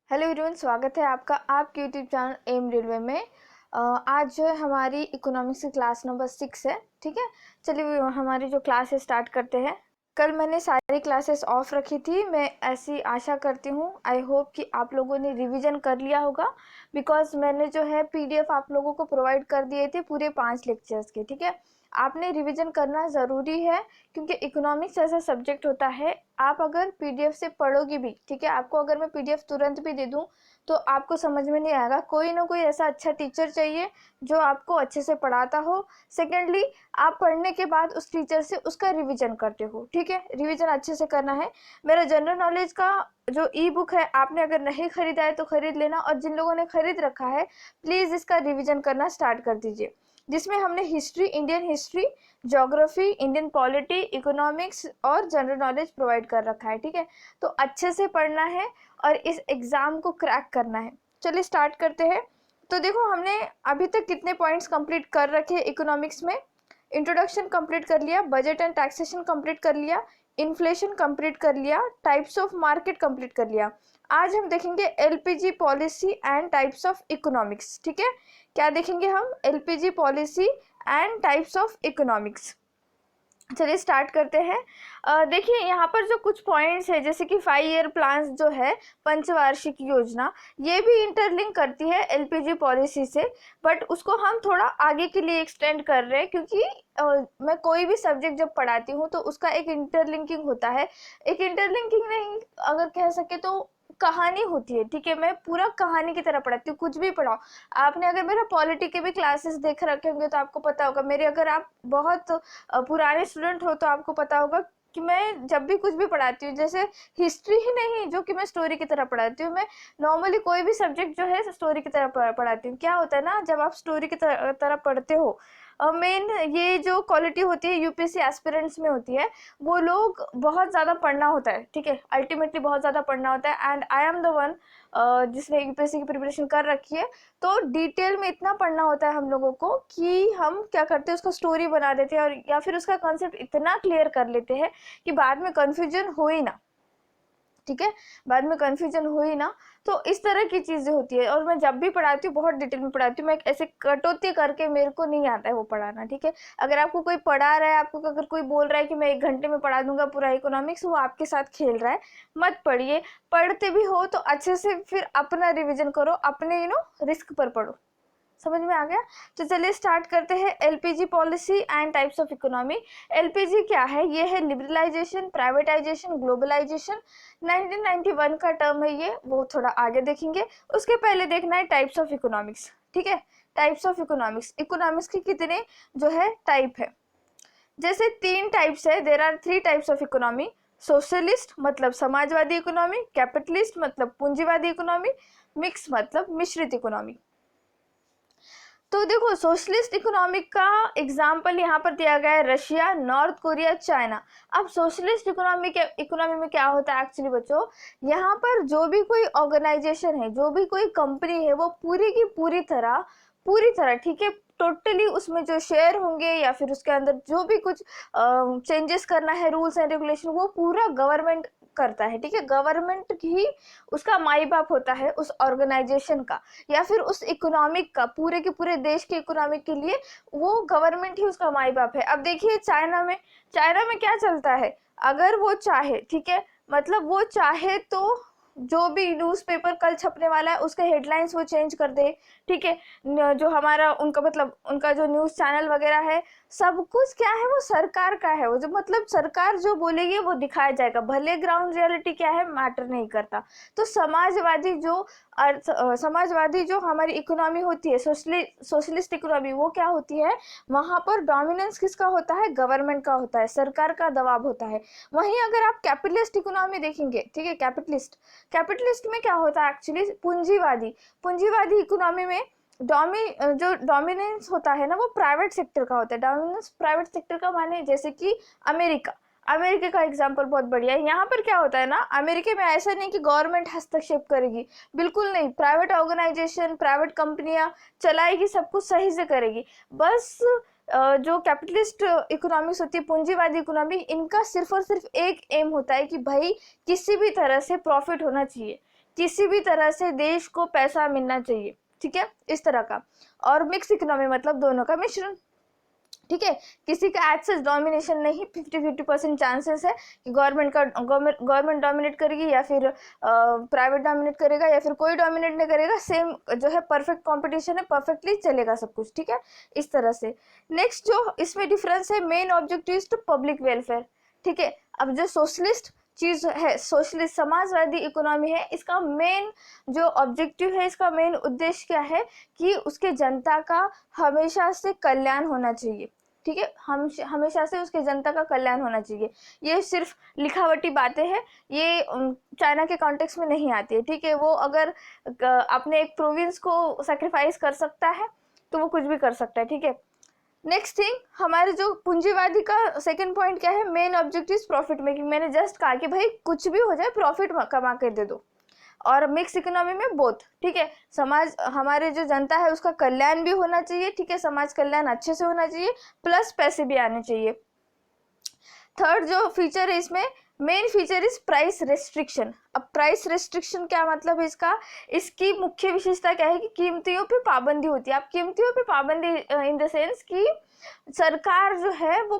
Hello everyone, स्वागत है आपका आपके यूट्यूब चैनल एम रेलवे में। आज जो है हमारी इकोनॉमिक्स की क्लास नंबर 6 है। ठीक है, चलिए हमारी जो क्लास है स्टार्ट करते हैं। कल मैंने सारी क्लासेस ऑफ रखी थी। मैं ऐसी आशा करती हूँ, आई होप कि आप लोगों ने रिवीजन कर लिया होगा, बिकॉज मैंने जो है पीडीएफ आप लोगों को प्रोवाइड कर दिए थे पूरे 5 लेक्चर्स के। ठीक है, आपने रिवीजन करना ज़रूरी है, क्योंकि इकोनॉमिक्स ऐसा सब्जेक्ट होता है, आप अगर पीडीएफ से पढ़ोगे भी, ठीक है, आपको अगर मैं पीडीएफ तुरंत भी दे दूं तो आपको समझ में नहीं आएगा। कोई ना कोई ऐसा अच्छा टीचर चाहिए जो आपको अच्छे से पढ़ाता हो। सेकेंडली, आप पढ़ने के बाद उस टीचर से उसका रिवीजन करते हो। ठीक है, रिवीजन अच्छे से करना है। मेरा जनरल नॉलेज का जो ई बुक है, आपने अगर नहीं खरीदा है तो खरीद लेना, और जिन लोगों ने खरीद रखा है प्लीज़ इसका रिवीजन करना स्टार्ट कर दीजिए, जिसमें हमने history, Indian history, geography, Indian polity, economics और जनरल नॉलेज प्रोवाइड कर रखा है। ठीक है, तो अच्छे से पढ़ना है और इस एग्ज़ाम को क्रैक करना है। चलिए स्टार्ट करते हैं। तो देखो, हमने अभी तक कितने पॉइंट्स कंप्लीट कर रखे हैं इकोनॉमिक्स में। इंट्रोडक्शन कंप्लीट कर लिया, बजट एंड टैक्सेशन कंप्लीट कर लिया, इन्फ्लेशन कंप्लीट कर लिया, टाइप्स ऑफ मार्केट कंप्लीट कर लिया। आज हम देखेंगे LPG policy and types of economics. ठीक है, क्या देखेंगे हम? LPG policy and types of economics. चलिए स्टार्ट करते हैं। देखिए, यहाँ पर जो कुछ पॉइंट्स है, जैसे कि 5 ईयर प्लान जो है, पंचवार्षिक योजना, ये भी इंटरलिंक करती है एलपीजी पॉलिसी से, बट उसको हम थोड़ा आगे के लिए एक्सटेंड कर रहे हैं, क्योंकि मैं कोई भी सब्जेक्ट जब पढ़ाती हूँ तो उसका एक इंटरलिंकिंग होता है। एक इंटरलिंकिंग नहीं, अगर कह सके तो कहानी होती है। ठीक है, मैं पूरा कहानी की तरह पढ़ाती हूँ, कुछ भी पढ़ाओ। आपने अगर मेरा पॉलिटी के भी क्लासेस देख रखे होंगे तो आपको पता होगा, मेरे अगर आप बहुत पुराने स्टूडेंट हो तो आपको पता होगा कि मैं जब भी कुछ भी पढ़ाती हूँ, जैसे हिस्ट्री ही नहीं जो कि मैं स्टोरी की तरह पढ़ाती हूँ, मैं नॉर्मली कोई भी सब्जेक्ट जो है स्टोरी की तरह पढ़ाती हूँ। क्या होता है ना, जब आप स्टोरी की तरह पढ़ते हो, मेन ये जो क्वालिटी होती है यूपीएससी एस्पिरेंट्स में होती है, वो लोग बहुत ज़्यादा पढ़ना होता है। ठीक है, अल्टीमेटली बहुत ज़्यादा पढ़ना होता है, and I am the one जिसने यूपीएससी की प्रिपरेशन कर रखी है। तो डिटेल में इतना पढ़ना होता है हम लोगों को कि हम क्या करते हैं, उसका स्टोरी बना देते हैं, और या फिर उसका कॉन्सेप्ट इतना क्लियर कर लेते हैं कि बाद में कन्फ्यूजन हो ही ना। ठीक है, बाद में कन्फ्यूजन हो ही ना। तो इस तरह की चीज़ें होती है, और मैं जब भी पढ़ाती हूँ बहुत डिटेल में पढ़ाती हूँ। मैं ऐसे कटौती करके मेरे को नहीं आता है वो पढ़ाना। ठीक है, अगर आपको कोई पढ़ा रहा है, आपको अगर कोई बोल रहा है कि मैं 1 घंटे में पढ़ा दूंगा पूरा इकोनॉमिक्स, वो आपके साथ खेल रहा है। मत पढ़िए। पढ़ते भी हो तो अच्छे से फिर अपना रिविजन करो, अपने रिस्क पर पढ़ो। समझ में आ गया? तो चलिए स्टार्ट करते हैं। LPG policy and types of economy. LPG क्या है? ये है लिबरलाइजेशन, प्राइवेटाइजेशन, ग्लोबलाइजेशन। 1991 का टर्म है ये, वो थोड़ा आगे देखेंगे। उसके पहले देखना है टाइप्स ऑफ इकोनॉमिक्स। ठीक है, टाइप्स ऑफ इकोनॉमिक्स। इकोनॉमिक्स के कितने जो है टाइप है? जैसे 3 टाइप्स है, there are 3 types of economy. Socialist मतलब समाजवादी इकोनॉमी, कैपिटलिस्ट मतलब पूंजीवादी इकोनॉमी, मिक्स मतलब मिश्रित इकोनॉमी। तो देखो, सोशलिस्ट इकोनॉमिक का एग्जाम्पल यहाँ पर दिया गया है रशिया, नॉर्थ कोरिया, चाइना। अब सोशलिस्ट इकोनॉमी में क्या होता है एक्चुअली बच्चों, यहाँ पर जो भी कोई ऑर्गेनाइजेशन है, जो भी कोई कंपनी है, वो पूरी की पूरी तरह, ठीक है, टोटली उसमें जो शेयर होंगे या फिर उसके अंदर जो भी कुछ चेंजेस करना है, रूल्स एंड रेगुलेशन, वो पूरा गवर्नमेंट करता है। ठीक है, गवर्नमेंट ही उसका माई बाप होता है उस ऑर्गेनाइजेशन का, या फिर उस इकोनॉमिक का, पूरे के पूरे देश के इकोनॉमिक के लिए वो गवर्नमेंट ही उसका माई बाप है। अब देखिए चाइना में क्या चलता है, अगर वो चाहे, ठीक है, मतलब वो चाहे तो जो भी न्यूज़पेपर कल छपने वाला है उसके हेडलाइंस वो चेंज कर दे। ठीक है, जो हमारा उनका मतलब उनका जो न्यूज़ चैनल वगैरह है, सब कुछ क्या है, वो सरकार का है। वो जो मतलब सरकार जो बोलेगी वो दिखाया जाएगा, भले ग्राउंड रियलिटी क्या है मैटर नहीं करता। तो समाजवादी जो हमारी इकोनॉमी होती है, सोशलिस्ट इकोनॉमी, वो क्या होती है, वहाँ पर डोमिनेंस किसका होता है? गवर्नमेंट का होता है, सरकार का दबाव होता है। वहीं अगर आप कैपिटलिस्ट इकोनॉमी देखेंगे, ठीक है, कैपिटलिस्ट में क्या होता है एक्चुअली, पूंजीवादी इकोनॉमी में जो डोमिनेंस होता है ना, वो प्राइवेट सेक्टर का होता है। डोमिनेंस प्राइवेट सेक्टर का माने जैसे कि अमेरिका का एग्जांपल बहुत बढ़िया है। यहाँ पर क्या होता है ना, अमेरिका में ऐसा नहीं कि गवर्नमेंट हस्तक्षेप करेगी, बिल्कुल नहीं। प्राइवेट ऑर्गेनाइजेशन, प्राइवेट कंपनियां चलाएगी, सब कुछ सही से करेगी। बस जो कैपिटलिस्ट इकोनॉमिक्स होती है, पूंजीवादी इकोनॉमी, इनका सिर्फ और सिर्फ एक एम होता है कि भाई किसी भी तरह से प्रॉफिट होना चाहिए, किसी भी तरह से देश को पैसा मिलना चाहिए, ठीक है, इस तरह का। और मिक्स इकोनॉमी मतलब दोनों का मिश्रण, ठीक है, किसी का एज सच डोमिनेशन नहीं, 50-50% चांसेस है कि गवर्नमेंट डोमिनेट करेगी या फिर प्राइवेट डोमिनेट करेगा या फिर कोई डोमिनेट नहीं करेगा, सेम जो है परफेक्ट कंपटीशन है, परफेक्टली चलेगा सब कुछ, ठीक है, इस तरह से। नेक्स्ट जो इसमें डिफरेंस है, main objective is to public welfare, ठीक है। अब जो सोशलिस्ट चीज है, सोशलिस्ट समाजवादी इकोनॉमी है, इसका मेन जो ऑब्जेक्टिव है, इसका मेन उद्देश्य क्या है कि उसके जनता का हमेशा से कल्याण होना चाहिए, ठीक है, हम हमेशा से उसके जनता का कल्याण होना चाहिए। ये सिर्फ लिखावटी बातें हैं, ये चाइना के कॉन्टेक्स्ट में नहीं आती है, ठीक है। वो अगर अपने एक प्रोविंस को सैक्रिफाइस कर सकता है तो वो कुछ भी कर सकता है, ठीक है। नेक्स्ट थिंग, हमारे जो पूंजीवादी का सेकंड पॉइंट क्या है, मेन ऑब्जेक्टिव प्रॉफिट मेकिंग। मैंने जस्ट कहा कि भाई कुछ भी हो जाए प्रॉफिट कमा के दे दो। और मिक्स इकोनॉमी में बोथ, ठीक है, समाज हमारे जो जनता है उसका कल्याण भी होना चाहिए, ठीक है, समाज कल्याण अच्छे से होना चाहिए, प्लस पैसे भी आने चाहिए। थर्ड जो फीचर है इसमें, main feature is price restriction. अब प्राइस रेस्ट्रिक्शन क्या मतलब है इसका, इसकी मुख्य विशेषता क्या है कि कीमतियों पे पाबंदी होती है। अब कीमतियों पे पाबंदी इन द सेंस कि सरकार जो है वो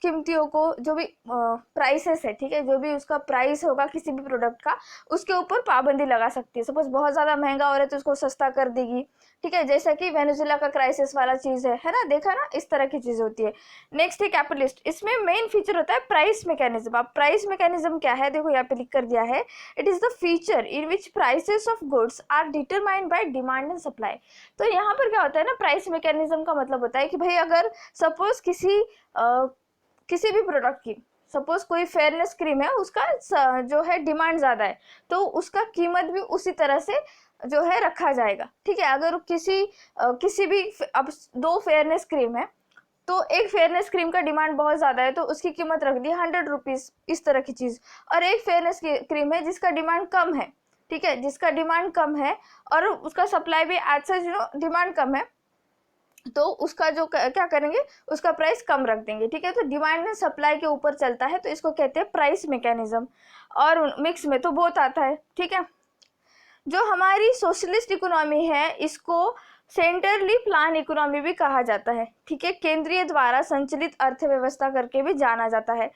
कीमतियों को, जो भी प्राइसेस है, ठीक है, जो भी उसका प्राइस होगा किसी भी प्रोडक्ट का, उसके ऊपर पाबंदी लगा सकती है। सपोज बहुत ज़्यादा महंगा हो रहा है तो उसको सस्ता कर देगी, ठीक है, जैसा कि वेनेजुएला का क्राइसिस वाला चीज़ है ना, देखा ना, इस तरह की चीज़ होती है। नेक्स्ट है कैपिटलिस्ट, इसमें मेन फीचर होता है प्राइस मैकेनिज्म। अब प्राइस मैकेनिज्म क्या है, देखो यहाँ पे लिख कर दिया है, it is the feature in which prices of goods are determined by demand and supply. तो यहाँ पर क्या होता है ना, प्राइस मैकेनिज्म का मतलब होता है कि भाई अगर सपोज किसी भी प्रोडक्ट की, सपोज कोई फेयरनेस क्रीम है, उसका जो है डिमांड ज़्यादा है तो उसका कीमत भी उसी तरह से जो है रखा जाएगा, ठीक है। अगर किसी भी अब 2 फेयरनेस क्रीम है तो एक फेयरनेस क्रीम का डिमांड बहुत ज़्यादा है तो उसकी कीमत रख दी 100 रुपीज़, इस तरह की चीज़। और एक फेयरनेस क्रीम है जिसका डिमांड कम है, ठीक है, जिसका डिमांड कम है और उसका सप्लाई भी एज सच डिमांड कम है, तो उसका जो क्या करेंगे, उसका प्राइस कम रख देंगे, ठीक है। तो डिमांड एंड सप्लाई के ऊपर चलता है, तो इसको कहते हैं प्राइस मैकेनिज्म। और मिक्स में तो बहुत आता है, ठीक है। जो हमारी सोशलिस्ट इकोनॉमी है इसको सेंट्रली प्लान इकोनॉमी भी कहा जाता है, ठीक है, केंद्रीय द्वारा संचालित अर्थव्यवस्था करके भी जाना जाता है।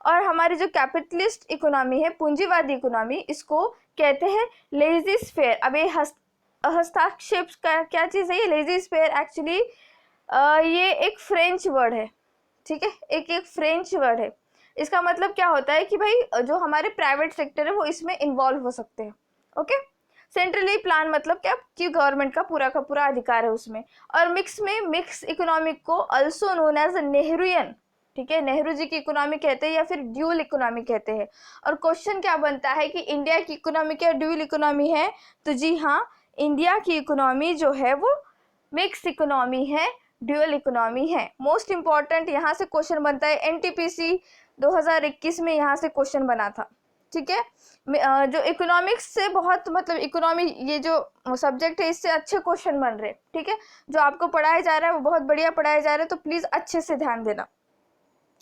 और हमारी जो कैपिटलिस्ट इकोनॉमी है, पूंजीवादी इकोनॉमी, इसको कहते हैं लेजी स्फेयर। अब ये हस्ताक्षेप का क्या चीज़ है, ये लेजी स्फेयर एक्चुअली ये एक फ्रेंच वर्ड है, ठीक है, एक फ्रेंच वर्ड है। इसका मतलब क्या होता है कि भाई जो हमारे प्राइवेट सेक्टर है वो इसमें इन्वॉल्व हो सकते हैं, ओके। सेंट्रली प्लान मतलब क्या कि गवर्नमेंट का पूरा अधिकार है उसमें। और मिक्स में, मिक्स इकोनॉमिक को अल्सो नोन एज नेहरूयन, ठीक है, नेहरू जी की इकोनॉमी कहते हैं या फिर ड्यूल इकोनॉमी कहते हैं। और क्वेश्चन क्या बनता है कि इंडिया की इकोनॉमी क्या ड्यूल इकोनॉमी है, तो जी हाँ, इंडिया की इकोनॉमी जो है वो मिक्स इकोनॉमी है, ड्यूअल इकोनॉमी है। मोस्ट इंपॉर्टेंट यहाँ से क्वेश्चन बनता है, एनटीपीसी 2021 में यहाँ से क्वेश्चन बना था, ठीक है। जो इकोनॉमिक्स से बहुत मतलब इकोनॉमी ये जो सब्जेक्ट है इससे अच्छे क्वेश्चन बन रहे, ठीक है। जो आपको पढ़ाया जा रहा है वो बहुत बढ़िया पढ़ाया जा रहा है, तो प्लीज़ अच्छे से ध्यान देना।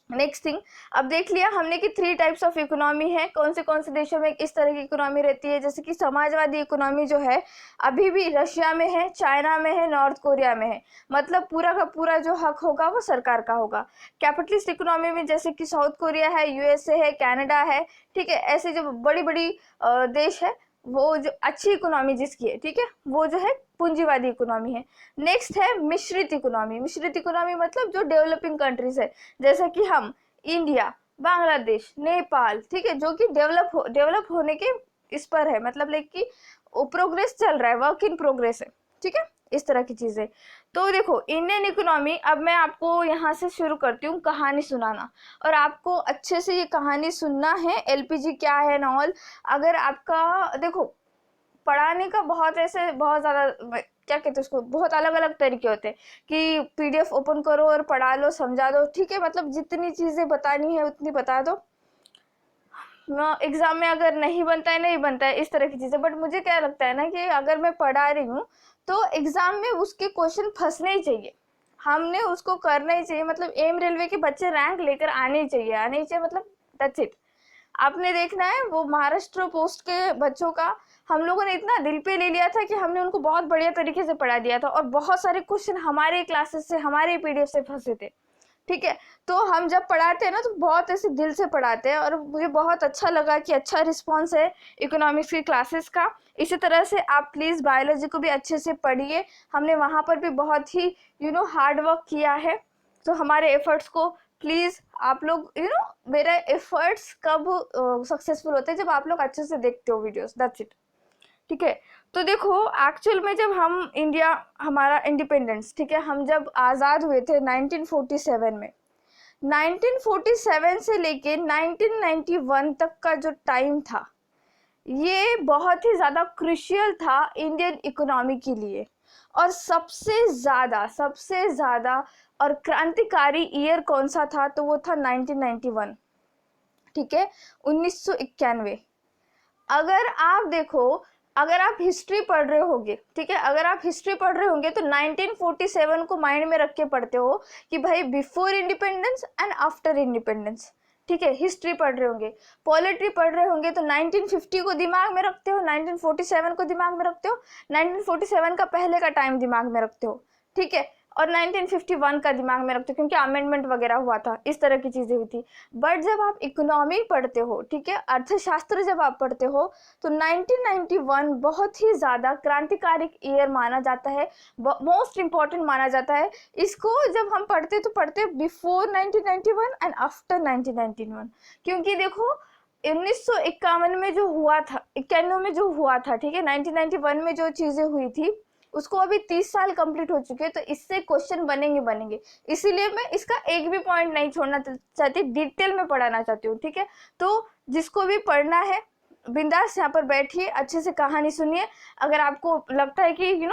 नेक्स्ट थिंग, अब देख लिया हमने कि 3 टाइप्स ऑफ इकोनॉमी है, कौन से देशों में इस तरह की इकोनॉमी रहती है। जैसे कि समाजवादी इकोनॉमी जो है अभी भी रशिया में है, चाइना में है, नॉर्थ कोरिया में है, मतलब पूरा का पूरा जो हक होगा वो सरकार का होगा। कैपिटलिस्ट इकोनॉमी में जैसे कि साउथ कोरिया है, यूएसए है, कनाडा है, ठीक है, ऐसे जो बड़ी बड़ी देश है, वो जो अच्छी इकोनॉमी जिसकी है, ठीक है, वो जो है पूंजीवादी इकोनॉमी है। नेक्स्ट है मिश्रित इकोनॉमी। मिश्रित इकोनॉमी मतलब जो डेवलपिंग कंट्रीज है, जैसे कि हम इंडिया, बांग्लादेश, नेपाल, ठीक है, जो कि डेवलप होने के इस पर है, मतलब लाइक कि प्रोग्रेस चल रहा है, वर्क इन प्रोग्रेस है, ठीक है, इस तरह की चीज़ें। तो देखो इंडियन इकोनॉमी, अब मैं आपको यहाँ से शुरू करती हूँ कहानी सुनाना, और आपको अच्छे से ये कहानी सुनना है, एलपीजी क्या है ना ऑल। अगर आपका देखो पढ़ाने का बहुत ज़्यादा क्या कहते हैं उसको, बहुत अलग अलग तरीके होते हैं कि पीडीएफ ओपन करो और पढ़ा लो, समझा दो, ठीक है, मतलब जितनी चीज़ें बतानी है उतनी बता दो। एग्जाम में अगर नहीं बनता है इस तरह की चीज़ें। बट मुझे क्या लगता है ना कि अगर मैं पढ़ा रही हूँ तो एग्जाम में उसके क्वेश्चन फंसने ही चाहिए, हमने उसको करना ही चाहिए, मतलब एम रेलवे के बच्चे रैंक लेकर आने ही चाहिए मतलब दैट्स इट। आपने देखना है वो महाराष्ट्र पोस्ट के बच्चों का हम लोगों ने इतना दिल पे ले लिया था कि हमने उनको बहुत बढ़िया तरीके से पढ़ा दिया था और बहुत सारे क्वेश्चन हमारे क्लासेस से, हमारे पीडीएफ से फंसे थे, ठीक है। तो हम जब पढ़ाते हैं ना तो बहुत ऐसे दिल से पढ़ाते हैं और मुझे बहुत अच्छा लगा कि अच्छा रिस्पॉन्स है इकोनॉमिक्स की क्लासेस का। इसी तरह से आप प्लीज़ बायोलॉजी को भी अच्छे से पढ़िए, हमने वहाँ पर भी बहुत ही हार्ड वर्क किया है। तो हमारे एफर्ट्स को प्लीज़ आप लोग मेरे एफर्ट्स कब सक्सेसफुल होते हैं, जब आप लोग अच्छे से देखते हो वीडियोस, दैट्स इट, ठीक है। तो देखो एक्चुअल में जब हम इंडिया, हमारा इंडिपेंडेंस, ठीक है, हम जब आज़ाद हुए थे 1947 में, 1947 से लेके 1991 तक का जो टाइम था ये बहुत ही ज़्यादा क्रूशियल था इंडियन इकोनॉमी के लिए। और सबसे ज़्यादा और क्रांतिकारी ईयर कौन सा था, तो वो था 1991, ठीक है, 1991। अगर आप देखो, अगर आप हिस्ट्री पढ़ रहे होगे, ठीक है, अगर आप हिस्ट्री पढ़ रहे होंगे तो 1947 को माइंड में रख के पढ़ते हो कि भाई before independence and after independence, ठीक है, हिस्ट्री पढ़ रहे होंगे। पॉलिटी पढ़ रहे होंगे तो 1950 को दिमाग में रखते हो, 1947 को दिमाग में रखते हो, 1947 का पहले का टाइम दिमाग में रखते हो, ठीक है, और 1951 का दिमाग में रखते हो क्योंकि अमेंडमेंट वगैरह हुआ था, इस तरह की चीज़ें हुई थी। बट जब आप इकोनॉमी पढ़ते हो, ठीक है, अर्थशास्त्र जब आप पढ़ते हो तो 1991 बहुत ही ज़्यादा क्रांतिकारी ईयर माना जाता है, मोस्ट इम्पॉर्टेंट माना जाता है। इसको जब हम पढ़ते बिफोर 1991 एंड आफ्टर 1991, क्योंकि देखो 1951 में जो हुआ था, 91 में जो हुआ था, ठीक है, 1991 में जो चीज़ें हुई थी उसको अभी 30 साल कंप्लीट हो चुके हैं, तो इससे क्वेश्चन बनेंगे। इसीलिए मैं इसका एक भी पॉइंट नहीं छोड़ना चाहती, डिटेल में पढ़ाना चाहती हूँ, ठीक है। तो जिसको भी पढ़ना है बिंदास यहाँ पर बैठिए, अच्छे से कहानी सुनिए। अगर आपको लगता है कि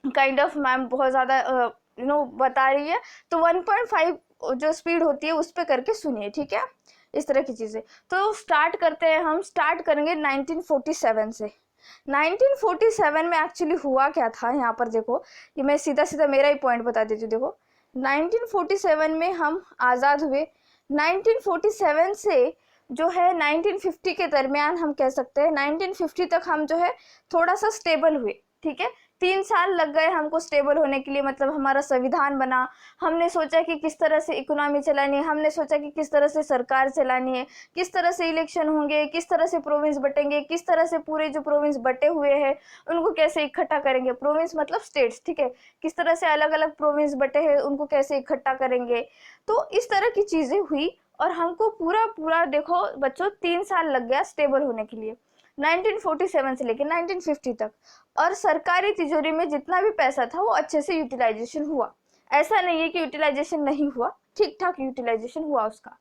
काइंड ऑफ मैम बहुत ज़्यादा बता रही है तो 1.5 जो स्पीड होती है उस पर करके सुनिए, ठीक है, इस तरह की चीज़ें। तो स्टार्ट करते हैं, हम स्टार्ट करेंगे 1947 से। 1947 में एक्चुअली हुआ क्या था, यहाँ पर देखो, कि मैं सीधा मेरा ही पॉइंट बता देती हूँ। देखो 1947 में हम आज़ाद हुए, 1947 से जो है 1950 के दरमियान हम कह सकते हैं 1950 तक हम जो है थोड़ा सा स्टेबल हुए, ठीक है। 3 साल लग गए हमको स्टेबल होने के लिए, मतलब हमारा संविधान बना, हमने सोचा कि किस तरह से इकोनॉमी चलानी है, हमने सोचा कि किस तरह से सरकार चलानी है, किस तरह से इलेक्शन होंगे, किस तरह से प्रोविंस बटेंगे, किस तरह से पूरे जो प्रोविंस बटे हुए हैं उनको कैसे इकट्ठा करेंगे, प्रोविंस मतलब स्टेट्स, ठीक है, किस तरह से अलग अलग प्रोविंस बटे हैं उनको कैसे इकट्ठा करेंगे। तो इस तरह की चीज़ें हुई और हमको पूरा देखो बच्चों 3 साल लग गया स्टेबल होने के लिए, 1947 से लेकर 1950 तक। और सरकारी तिजोरी में जितना भी पैसा था वो अच्छे से यूटिलाइजेशन हुआ, ऐसा नहीं है कि यूटिलाइजेशन नहीं हुआ, ठीक ठाक यूटिलाइजेशन हुआ उसका।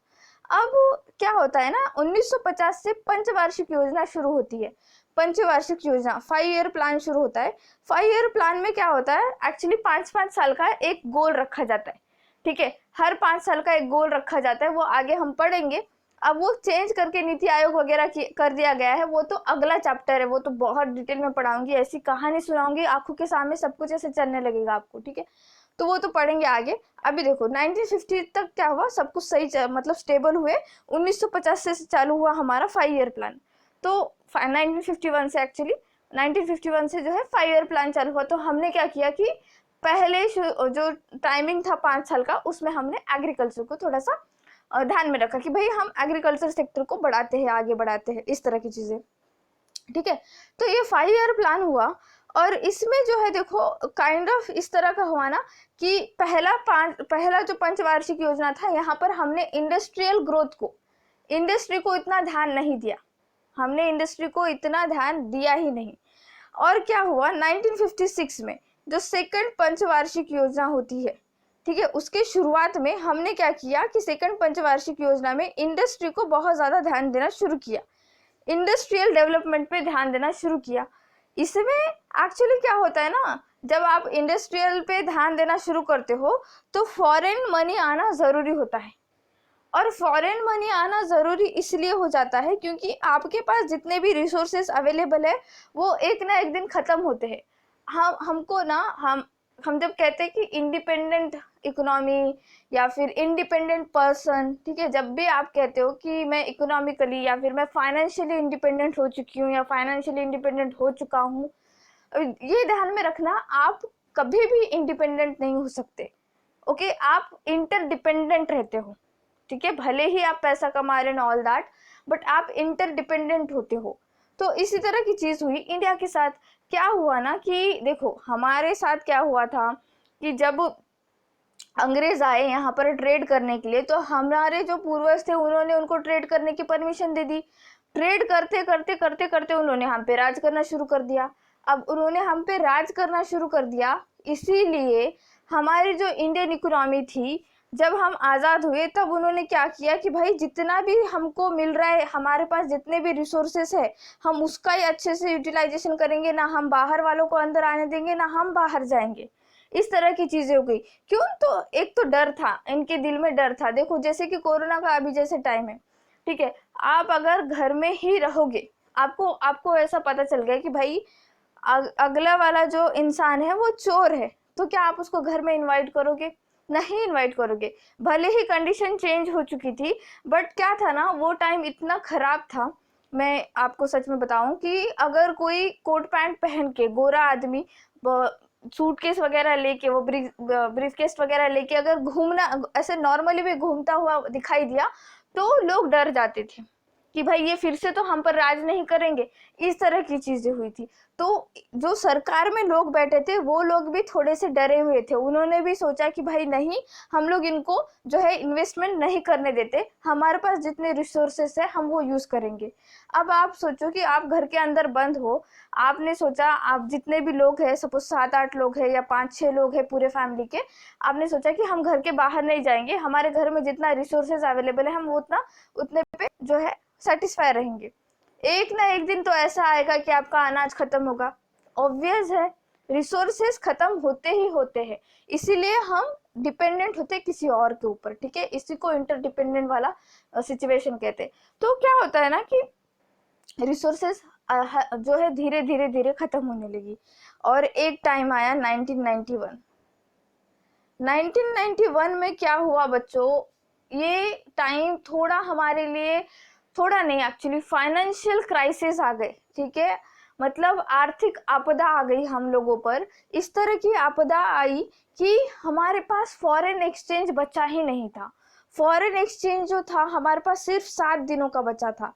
अब क्या होता है ना, 1950 से पंचवार्षिक योजना शुरू होती है। पंचवार्षिक योजना 5 ईयर प्लान शुरू होता है। 5 ईयर प्लान में क्या होता है, एक्चुअली 5-5 साल का एक गोल रखा जाता है, ठीक है, हर 5 साल का एक गोल रखा जाता है, वो आगे हम पढ़ेंगे। अब वो चेंज करके नीति आयोग वगैरह कर दिया गया है, वो तो अगला चैप्टर है, वो तो बहुत डिटेल में पढ़ाऊंगी, ऐसी कहानी सुनाऊंगी आंखों के सामने सब कुछ ऐसे चलने लगेगा आपको, ठीक है, तो वो तो पढ़ेंगे आगे। अभी देखो 1950 तक क्या हुआ, सब कुछ सही मतलब स्टेबल हुए। 1950 से चालू हुआ हमारा 5 ईयर प्लान। तो 1951 से एक्चुअली 1951 से जो है 5 ईयर प्लान चालू हुआ। तो हमने क्या किया कि पहले जो टाइमिंग था 5 साल का उसमें हमने एग्रीकल्चर को थोड़ा सा ध्यान में रखा कि भाई हम एग्रीकल्चर सेक्टर को बढ़ाते हैं, आगे बढ़ाते हैं, इस तरह की चीज़ें, ठीक है। तो ये 5 ईयर प्लान हुआ और इसमें जो है देखो काइंड ऑफ इस तरह का हुआ ना कि पहला जो पंचवार्षिक योजना था, यहाँ पर हमने इंडस्ट्रियल ग्रोथ को, इंडस्ट्री को इतना ध्यान नहीं दिया, हमने इंडस्ट्री को इतना ध्यान दिया ही नहीं। और क्या हुआ 1956 में जो सेकंड पंचवार्षिक योजना होती है, ठीक है, उसके शुरुआत में हमने क्या किया कि सेकंड पंचवार्षिक योजना में इंडस्ट्री को बहुत ज़्यादा ध्यान देना शुरू किया, इंडस्ट्रियल डेवलपमेंट पे ध्यान देना शुरू किया। इसमें एक्चुअली क्या होता है ना, जब आप इंडस्ट्रियल पे ध्यान देना शुरू करते हो तो फॉरेन मनी आना ज़रूरी होता है। और फॉरेन मनी आना ज़रूरी इसलिए हो जाता है क्योंकि आपके पास जितने भी रिसोर्सेज अवेलेबल है वो एक ना एक दिन ख़त्म होते हैं। हमको ना हम जब कहते हैं कि इंडिपेंडेंट इकोनॉमी या फिर इंडिपेंडेंट पर्सन, ठीक है, जब भी आप कहते हो कि मैं इकोनॉमिकली या फिर मैं फाइनेंशियली इंडिपेंडेंट हो चुकी हूँ या फाइनेंशियली इंडिपेंडेंट हो चुका हूँ, ये ध्यान में रखना, आप कभी भी इंडिपेंडेंट नहीं हो सकते। ओके, आप इंटरडिपेंडेंट रहते हो, ठीक है, भले ही आप पैसा कमा रहे हो ऑल दैट, बट आप इंटरडिपेंडेंट होते हो। तो इसी तरह की चीज हुई इंडिया के साथ। क्या हुआ ना कि देखो हमारे साथ क्या हुआ था कि जब अंग्रेज आए यहाँ पर ट्रेड करने के लिए, तो हमारे जो पूर्वज थे उन्होंने उनको ट्रेड करने की परमिशन दे दी। ट्रेड करते करते करते करते उन्होंने हम पे राज करना शुरू कर दिया। अब उन्होंने हम पे राज करना शुरू कर दिया, इसीलिए हमारी जो इंडियन इकोनॉमी थी, जब हम आज़ाद हुए तब उन्होंने क्या किया कि भाई जितना भी हमको मिल रहा है, हमारे पास जितने भी रिसोर्सेस है, हम उसका ही अच्छे से यूटिलाइजेशन करेंगे, ना हम बाहर वालों को अंदर आने देंगे, ना हम बाहर जाएंगे। इस तरह की चीजें हो गई। क्यों? तो एक तो डर था, इनके दिल में डर था। देखो जैसे कि कोरोना का अभी जैसे टाइम है, ठीक है, आप अगर घर में ही रहोगे, आपको ऐसा पता चल गया कि भाई अगला वाला जो इंसान है वो चोर है, तो क्या आप उसको घर में इनवाइट करोगे? नहीं इनवाइट करोगे। भले ही कंडीशन चेंज हो चुकी थी, बट क्या था ना, वो टाइम इतना खराब था। मैं आपको सच में बताऊं कि अगर कोई कोट पैंट पहन के गोरा आदमी सूटकेस वगैरह लेके, वो ब्रीफकेस वगैरह लेके अगर घूमना, ऐसे नॉर्मली भी घूमता हुआ दिखाई दिया, तो लोग डर जाते थे कि भाई ये फिर से तो हम पर राज नहीं करेंगे। इस तरह की चीजें हुई थी। तो जो सरकार में लोग बैठे थे वो लोग भी थोड़े से डरे हुए थे। उन्होंने भी सोचा कि भाई नहीं, हम लोग इनको जो है इन्वेस्टमेंट नहीं करने देते, हमारे पास जितने रिसोर्सेस है हम वो यूज करेंगे। अब आप सोचो कि आप घर के अंदर बंद हो, आपने सोचा, आप जितने भी लोग हैं, सपोज 7-8 लोग हैं या 5-6 लोग हैं पूरे फैमिली के, आपने सोचा कि हम घर के बाहर नहीं जाएंगे, हमारे घर में जितना रिसोर्सेज अवेलेबल है हम उतने पे जो है सेटिस्फाई रहेंगे। एक ना एक दिन तो ऐसा आएगा कि आपका अनाज खत्म होगा। ऑब्वियस है, रिसोर्सेस खत्म होते ही होते हैं, इसीलिए हम डिपेंडेंट होते किसी और के ऊपर, ठीक है, इसी को इंटरडिपेंडेंट वाला सिचुएशन कहते हैं। तो क्या होता है ना कि रिसोर्सेस जो है धीरे धीरे धीरे खत्म होने लगी, और एक टाइम आया 1991। 1991 में क्या हुआ बच्चों, ये टाइम थोड़ा हमारे लिए, थोड़ा नहीं एक्चुअली फाइनेंशियल क्राइसिस आ गए, ठीक है, मतलब आर्थिक आपदा आ गई हम लोगों पर। इस तरह की आपदा आई कि हमारे पास फॉरेन एक्सचेंज बचा ही नहीं था। फॉरेन एक्सचेंज जो था हमारे पास सिर्फ 7 दिनों का बचा था।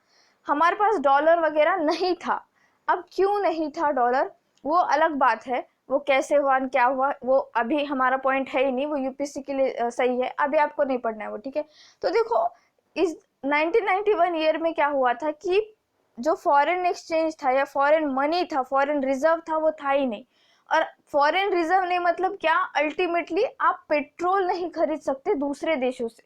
हमारे पास डॉलर वगैरह नहीं था। अब क्यों नहीं था डॉलर, वो अलग बात है, वो कैसे हुआ क्या हुआ वो अभी हमारा पॉइंट है ही नहीं, वो यूपीएससी के लिए सही है, अभी आपको नहीं पढ़ना है वो, ठीक है। तो देखो इस 1991 ईयर में क्या हुआ था कि जो फॉरेन एक्सचेंज था या फॉरेन मनी था, फॉरेन रिजर्व था, वो था ही नहीं। और फॉरेन रिजर्व नहीं मतलब क्या, अल्टीमेटली आप पेट्रोल नहीं खरीद सकते दूसरे देशों से,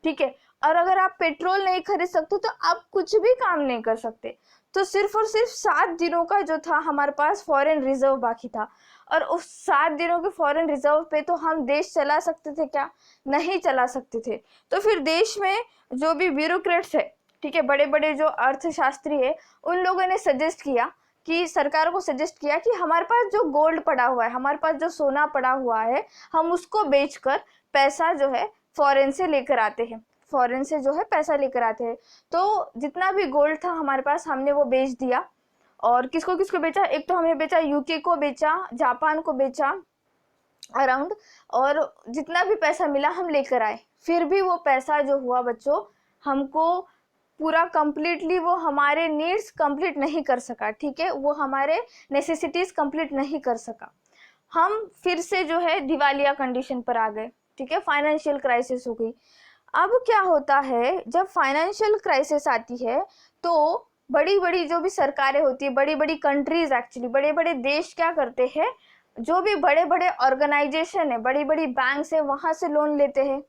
ठीक है, और अगर आप पेट्रोल नहीं खरीद सकते तो आप कुछ भी काम नहीं कर सकते। तो सिर्फ और सिर्फ 7 दिनों का जो था हमारे पास फॉरेन रिजर्व बाकी था, और उस 7 दिनों के फॉरेन रिजर्व पे तो हम देश चला सकते थे क्या? नहीं चला सकते थे। तो फिर देश में जो भी ब्यूरोक्रेट्स है, ठीक है, बड़े बड़े जो अर्थशास्त्री है, उन लोगों ने सजेस्ट किया कि सरकार को सजेस्ट किया कि हमारे पास जो गोल्ड पड़ा हुआ है, हमारे पास जो सोना पड़ा हुआ है, हम उसको बेचकर पैसा जो है फॉरेन से लेकर आते हैं, फॉरेन से जो है पैसा लेकर आते हैं। तो जितना भी गोल्ड था हमारे पास हमने वो बेच दिया। और किसको किसको बेचा? एक तो हमने बेचा, यूके को बेचा, जापान को बेचा अराउंड, और जितना भी पैसा मिला हम लेकर आए। फिर भी वो पैसा जो हुआ बच्चों, हमको पूरा कंप्लीटली वो हमारे नीड्स कंप्लीट नहीं कर सका, ठीक है, वो हमारे नेसेसिटीज कंप्लीट नहीं कर सका। हम फिर से जो है दिवालिया कंडीशन पर आ गए, ठीक है, फाइनेंशियल क्राइसिस हो गई। अब क्या होता है, जब फाइनेंशियल क्राइसिस आती है तो बड़ी बड़ी जो भी सरकारें होती है, बड़ी बड़ी कंट्रीज, एक्चुअली बड़े बड़े देश क्या करते हैं, जो भी बड़े बड़े ऑर्गेनाइजेशन है, बड़ी बड़ी बैंक है, वहां से लोन लेते हैं,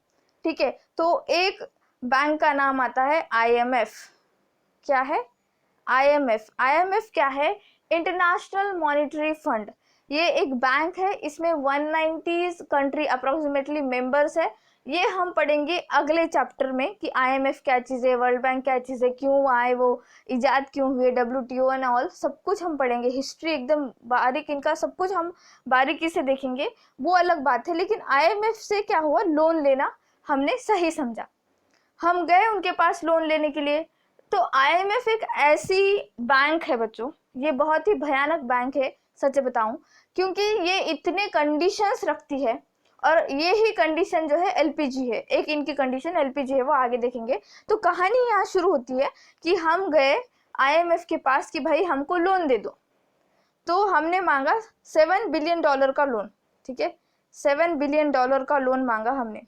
ठीक है। तो एक बैंक का नाम आता है IMF। क्या है? IMF क्या है? International monetary fund. ये एक बैंक है, इसमें 190 कंट्री अप्रोक्सीमेटली मेंबर्स है। ये हम पढ़ेंगे अगले चैप्टर में कि IMF क्या चीज़ है, वर्ल्ड बैंक क्या चीज़ है, क्यों आए, वो इजाद क्यों हुए, WTO एंड ऑल, सब कुछ हम पढ़ेंगे। हिस्ट्री एकदम बारीक, इनका सब कुछ हम बारीकी से देखेंगे, वो अलग बात है। लेकिन IMF से क्या हुआ, लोन लेना हमने सही समझा, हम गए उनके पास लोन लेने के लिए। तो IMF एक ऐसी बैंक है बच्चों, ये बहुत ही भयानक बैंक है सच बताऊं, क्योंकि ये इतने कंडीशंस रखती है, और ये ही कंडीशन जो है LPG है, एक इनकी कंडीशन LPG है, वो आगे देखेंगे। तो कहानी यहाँ शुरू होती है कि हम गए IMF के पास कि भाई हमको लोन दे दो। तो हमने मांगा $7 बिलियन का लोन, ठीक है, $7 बिलियन का लोन मांगा हमने,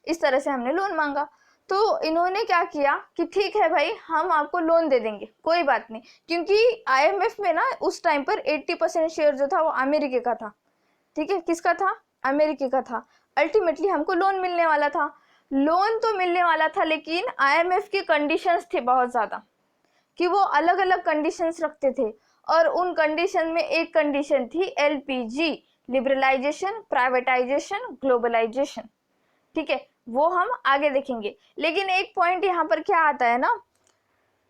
इस तरह से हमने लोन मांगा। तो इन्होंने क्या किया कि ठीक है भाई, हम आपको लोन दे देंगे, कोई बात नहीं, क्योंकि IMF में ना उस टाइम पर 80% शेयर जो था वो अमेरिका का था, ठीक है, किसका था, अमेरिका का था। अल्टीमेटली हमको लोन मिलने वाला था, लोन तो मिलने वाला था, लेकिन IMF की कंडीशंस थे बहुत ज़्यादा, कि वो अलग अलग कंडीशंस रखते थे, और उन कंडीशन में एक कंडीशन थी LPG, लिबरलाइजेशन, प्राइवेटाइजेशन, ग्लोबलाइजेशन, ठीक है, वो हम आगे देखेंगे। लेकिन एक पॉइंट यहाँ पर क्या आता है ना,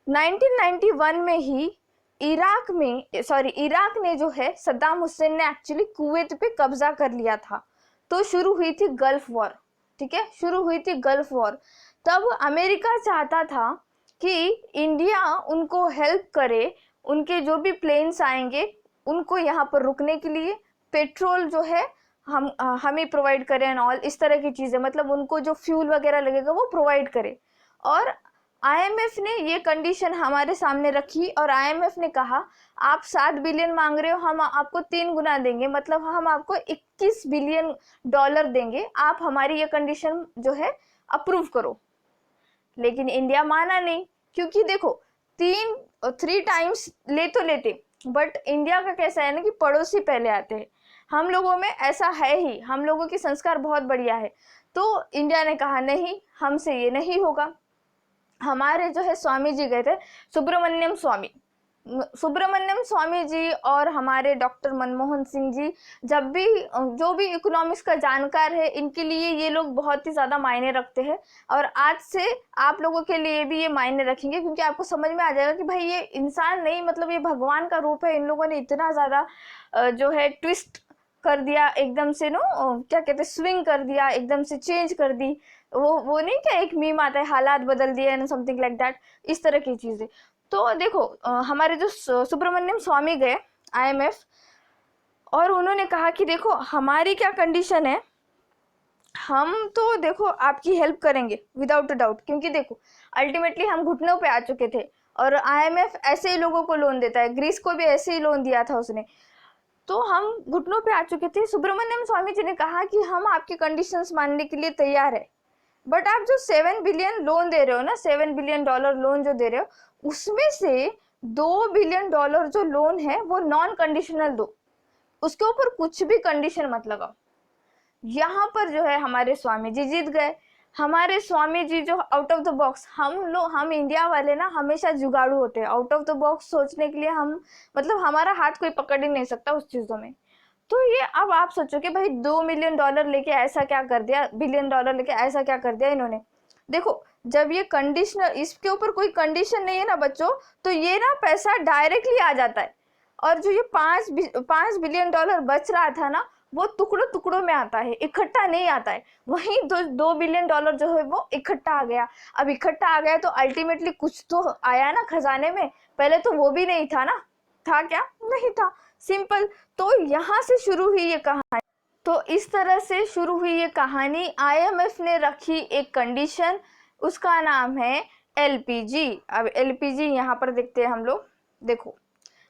1991 में ही इराक ने जो है, सद्दाम हुसैन ने एक्चुअली कुवैत पे कब्जा कर लिया था। तो शुरू हुई थी गल्फ वॉर, ठीक है, शुरू हुई थी गल्फ वॉर। तब अमेरिका चाहता था कि इंडिया उनको हेल्प करे, उनके जो भी प्लेन्स आएंगे उनको यहाँ पर रुकने के लिए पेट्रोल जो है हम ही प्रोवाइड करें एंड ऑल, इस तरह की चीज़ें, मतलब उनको जो फ्यूल वगैरह लगेगा वो प्रोवाइड करे। और IMF ने ये कंडीशन हमारे सामने रखी, और IMF ने कहा आप 7 बिलियन मांग रहे हो, हम आपको 3 गुना देंगे, मतलब हम आपको 21 बिलियन डॉलर देंगे, आप हमारी ये कंडीशन जो है अप्रूव करो। लेकिन इंडिया माना नहीं, क्योंकि देखो 3 टाइम्स ले तो लेते, बट इंडिया का कैसा है ना कि पड़ोसी पहले आते हैं, हम लोगों में ऐसा है ही, हम लोगों की संस्कार बहुत बढ़िया है। तो इंडिया ने कहा नहीं, हमसे ये नहीं होगा। हमारे जो है स्वामी जी गए थे, सुब्रमण्यम स्वामी जी और हमारे डॉक्टर मनमोहन सिंह जी, जब भी जो भी इकोनॉमिक्स का जानकार है, इनके लिए ये लोग बहुत ही ज़्यादा मायने रखते हैं, और आज से आप लोगों के लिए भी ये मायने रखेंगे, क्योंकि आपको समझ में आ जाएगा कि भाई ये इंसान नहीं, मतलब ये भगवान का रूप है। इन लोगों ने इतना ज़्यादा जो है ट्विस्ट कर दिया एकदम से, नो क्या कहते हैं, स्विंग कर दिया, एकदम से चेंज कर दी। वो नहीं, क्या एक मीम आता है, हालात बदल दिए एंड समथिंग लाइक दैट, इस तरह की चीज़ें। तो देखो हमारे जो सुब्रमण्यम स्वामी गए IMF, और उन्होंने कहा कि देखो हमारी क्या कंडीशन है, हम तो देखो आपकी हेल्प करेंगे विदाउट अ डाउट, क्योंकि देखो अल्टीमेटली हम घुटनों पे आ चुके थे, और IMF ऐसे ही लोगों को लोन देता है, ग्रीस को भी ऐसे ही लोन दिया था उसने, तो हम घुटनों पे आ चुके थे। सुब्रमण्यम स्वामी जी ने कहा कि हम आपकी कंडीशंस मानने के लिए तैयार है, बट आप जो 7 बिलियन लोन दे रहे हो ना, $7 बिलियन लोन जो दे रहे हो, उसमें से $2 बिलियन जो लोन है वो नॉन कंडीशनल दो, उसके ऊपर कुछ भी कंडीशन मत लगाओ। यहाँ पर जो है हमारे स्वामी जी जीत गए। हमारे स्वामी जी जो आउट ऑफ द बॉक्स, हम इंडिया वाले ना हमेशा जुगाड़ू होते हैं, आउट ऑफ द बॉक्स सोचने के लिए हम, मतलब हमारा हाथ कोई पकड़ ही नहीं सकता उस चीज़ों में। तो ये अब आप सोचो कि भाई $2 मिलियन लेके ऐसा क्या कर दिया, बिलियन डॉलर लेके ऐसा क्या कर दिया इन्होंने। देखो जब ये कंडीशनल, इसके ऊपर कोई कंडीशन नहीं है ना बच्चों, तो ये ना पैसा डायरेक्टली आ जाता है, और जो ये 5 बिलियन डॉलर बच रहा था ना, वो टुकड़ों टुकड़ों में आता है, इकट्ठा नहीं आता है। वहीं 2 बिलियन डॉलर जो है वो इकट्ठा आ गया। अब इकट्ठा आ गया तो अल्टीमेटली कुछ तो आया ना खजाने में, पहले तो वो भी नहीं था ना, था क्या, नहीं था, सिंपल। तो यहाँ से शुरू हुई ये कहानी, तो इस तरह से शुरू हुई ये कहानी। IMF ने रखी एक कंडीशन, उसका नाम है LPG। अब LPG यहाँ पर देखते हैं हम लोग, देखो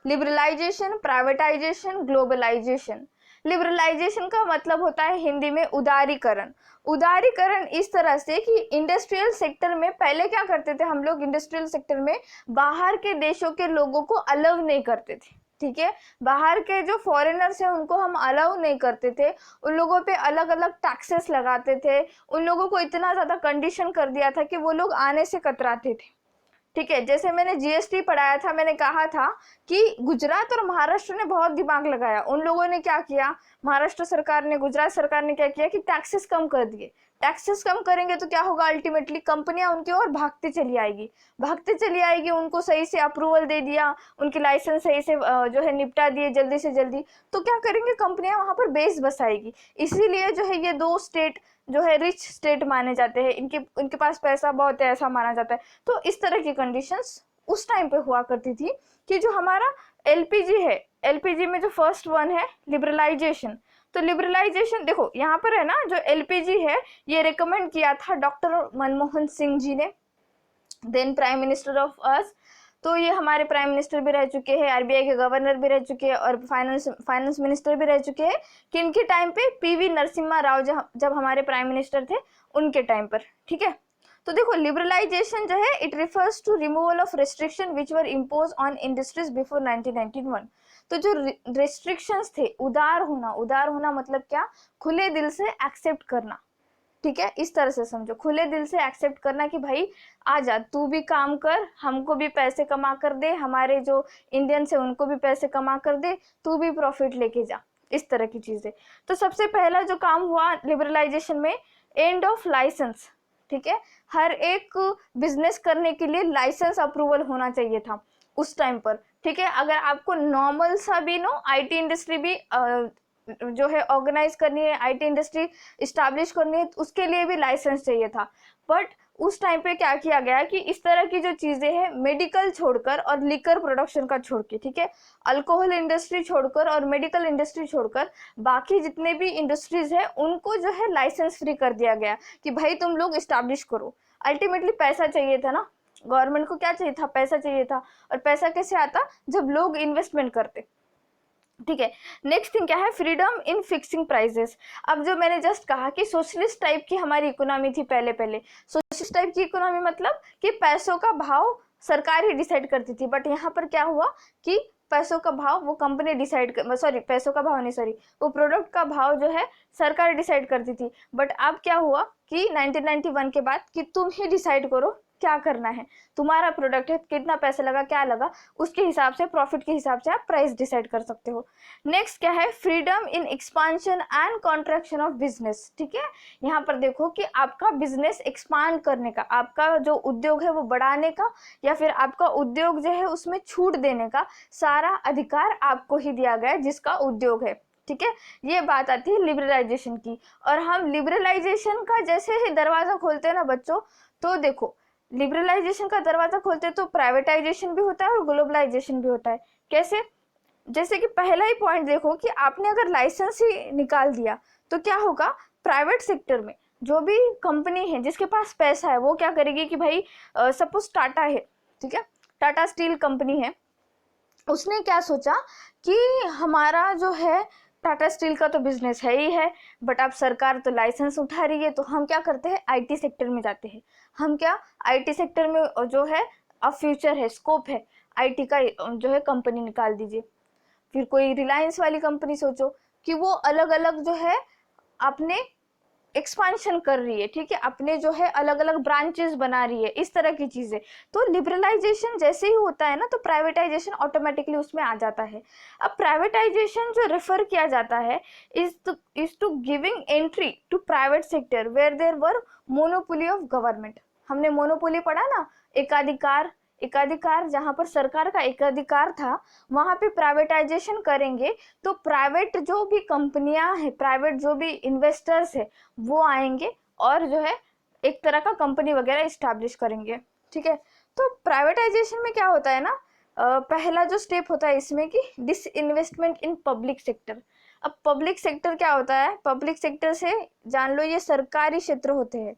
लिबरलाइजेशन, प्राइवेटाइजेशन, ग्लोबलाइजेशन। लिबरलाइजेशन का मतलब होता है हिंदी में उदारीकरण। उदारीकरण इस तरह से कि इंडस्ट्रियल सेक्टर में पहले क्या करते थे हम लोग, इंडस्ट्रियल सेक्टर में बाहर के देशों के लोगों को अलाउ नहीं करते थे, ठीक है, बाहर के जो फॉरेनर्स हैं उनको हम अलाउ नहीं करते थे, उन लोगों पे अलग अलग टैक्सेस लगाते थे, उन लोगों को इतना ज़्यादा कंडीशन कर दिया था कि वो लोग आने से कतराते थे, ठीक है, जैसे मैंने जीएसटी पढ़ाया था, मैंने कहा था कि गुजरात और महाराष्ट्र ने बहुत दिमाग लगाया। उन लोगों ने क्या किया, महाराष्ट्र सरकार ने, गुजरात सरकार ने क्या किया कि टैक्सेस कम कर दिए। टैक्सेस कम करेंगे तो क्या होगा, अल्टीमेटली कंपनियां उनकी ओर भागती चली आएगी, उनको सही से अप्रूवल दे दिया, उनकी लाइसेंस सही से जो है निपटा दिए जल्दी से जल्दी, तो क्या करेंगे, कंपनियां वहां पर बेस बसाएगी। इसीलिए जो है ये दो स्टेट जो है रिच स्टेट माने जाते हैं, इनके पास पैसा बहुत है ऐसा माना जाता है। तो इस तरह की कंडीशंस उस टाइम पे हुआ करती थी कि जो हमारा एलपीजी है, एलपीजी में जो फर्स्ट वन है लिबरलाइजेशन। तो लिबरलाइजेशन देखो यहाँ पर है ना, जो एलपीजी है ये रिकमेंड किया था डॉक्टर मनमोहन सिंह जी ने, then prime minister of us. तो ये हमारे प्राइम मिनिस्टर भी रह चुके हैं, आरबीआई के गवर्नर भी रह चुके हैं और फाइनेंस मिनिस्टर भी रह चुके हैं। किनके टाइम पे, पीवी नरसिम्हा राव जब हमारे प्राइम मिनिस्टर थे उनके टाइम पर। ठीक है, तो देखो लिबरलाइजेशन जो है it refers to removal of restriction which were impose on industries before 1991। तो जो रेस्ट्रिक्शंस थे, उदार होना मतलब क्या, खुले दिल से एक्सेप्ट करना। ठीक है, इस तरह से समझो, खुले दिल से एक्सेप्ट करना कि भाई आजा तू भी काम कर, हमको भी पैसे कमा कर दे, हमारे जो इंडियंस है उनको भी पैसे कमा कर दे, तू भी प्रॉफिट लेके जा, इस तरह की चीजें। तो सबसे पहला जो काम हुआ लिबरलाइजेशन में, एंड ऑफ लाइसेंस। ठीक है, हर एक बिजनेस करने के लिए लाइसेंस अप्रूवल होना चाहिए था उस टाइम पर। ठीक है, अगर आपको नॉर्मल सा भी आईटी इंडस्ट्री भी जो है ऑर्गेनाइज करनी है, आईटी इंडस्ट्री इस्टेब्लिश करनी है, तो उसके लिए भी लाइसेंस चाहिए था। बट उस टाइम पे क्या किया गया कि इस तरह की जो चीजें हैं, मेडिकल छोड़कर और लिकर प्रोडक्शन का छोड़ के, ठीक है, अल्कोहल इंडस्ट्री छोड़कर और मेडिकल इंडस्ट्री छोड़कर बाकी जितने भी इंडस्ट्रीज है उनको जो है लाइसेंस फ्री कर दिया गया कि भाई तुम लोग इस्टेब्लिश करो। अल्टीमेटली पैसा चाहिए था ना, गवर्नमेंट को क्या चाहिए था, पैसा चाहिए था। और पैसा कैसे आता, जब लोग इन्वेस्टमेंट करते। ठीक है, नेक्स्ट थिंग क्या है, फ्रीडम इन फिक्सिंग प्राइसेस। अब जो मैंने जस्ट कहा कि सोशलिस्ट टाइप की हमारी इकोनॉमी थी पहले सोशलिस्ट टाइप की इकोनॉमी मतलब कि पैसों का भाव सरकार ही डिसाइड करती थी। बट यहाँ पर क्या हुआ कि पैसों का भाव वो कंपनी डिसाइड कर, सॉरी पैसों का भाव नहीं, सॉरी वो प्रोडक्ट का भाव जो है सरकार डिसाइड करती थी। बट अब क्या हुआ कि 1991 के बाद कि तुम ही डिसाइड करो क्या करना है, तुम्हारा प्रोडक्ट है, कितना पैसा लगा, क्या लगा, उसके हिसाब से, प्रॉफिट के हिसाब से आप प्राइस डिसाइड कर सकते हो। नेक्स्ट क्या है, freedom in expansion and contraction of business. ठीक है, यहाँ पर देखो कि आपका बिजनेस एक्सपांड करने का, आपका जो उद्योग है वो बढ़ाने का, या फिर आपका उद्योग जो है उसमें छूट देने का सारा अधिकार आपको ही दिया गया है जिसका उद्योग है। ठीक है, ये बात आती है लिबरलाइजेशन की। और हम लिबरलाइजेशन का जैसे ही दरवाजा खोलते हैं ना बच्चों, तो देखो लिबरलाइजेशन का दरवाजा खोलते तो प्राइवेटाइजेशन भी होता है और ग्लोबलाइजेशन भी होता है। कैसे, जैसे कि पहला ही पॉइंट देखो कि आपने अगर लाइसेंस ही निकाल दिया तो क्या होगा, प्राइवेट सेक्टर में जो भी कंपनी है जिसके पास पैसा है वो क्या करेगी कि भाई सपोज टाटा है, ठीक है, टाटा स्टील कंपनी है, उसने क्या सोचा कि हमारा जो है टाटा स्टील का तो बिजनेस है ही है, बट अब सरकार तो लाइसेंस उठा रही है, तो हम क्या करते हैं, आईटी सेक्टर में जाते हैं। हम क्या, आईटी सेक्टर में जो है अब फ्यूचर है, स्कोप है, आईटी का जो है कंपनी निकाल दीजिए। फिर कोई रिलायंस वाली कंपनी सोचो कि वो अलग अलग जो है अपने एक्सपांशन कर रही है, ठीक है, अपने जो है अलग अलग ब्रांचेस बना रही है, इस तरह की चीजें। तो लिबरलाइजेशन जैसे ही होता है ना, तो प्राइवेटाइजेशन ऑटोमेटिकली उसमें आ जाता है। अब प्राइवेटाइजेशन जो रेफर किया जाता है is to giving entry to private sector where there were monopoly of government. हमने मोनोपोली पढ़ा ना, एकाधिकार, जहां पर सरकार का एकाधिकार था वहां पे प्राइवेटाइजेशन करेंगे तो प्राइवेट जो भी कंपनियां हैं, प्राइवेट जो भी इन्वेस्टर्स है वो आएंगे और जो है एक तरह का कंपनी वगैरह इस्टेब्लिश करेंगे। ठीक है, तो प्राइवेटाइजेशन में क्या होता है ना, पहला जो स्टेप होता है इसमें कि डिसइन्वेस्टमेंट इन पब्लिक सेक्टर। अब पब्लिक सेक्टर क्या होता है, पब्लिक सेक्टर से जान लो ये सरकारी क्षेत्र होते हैं।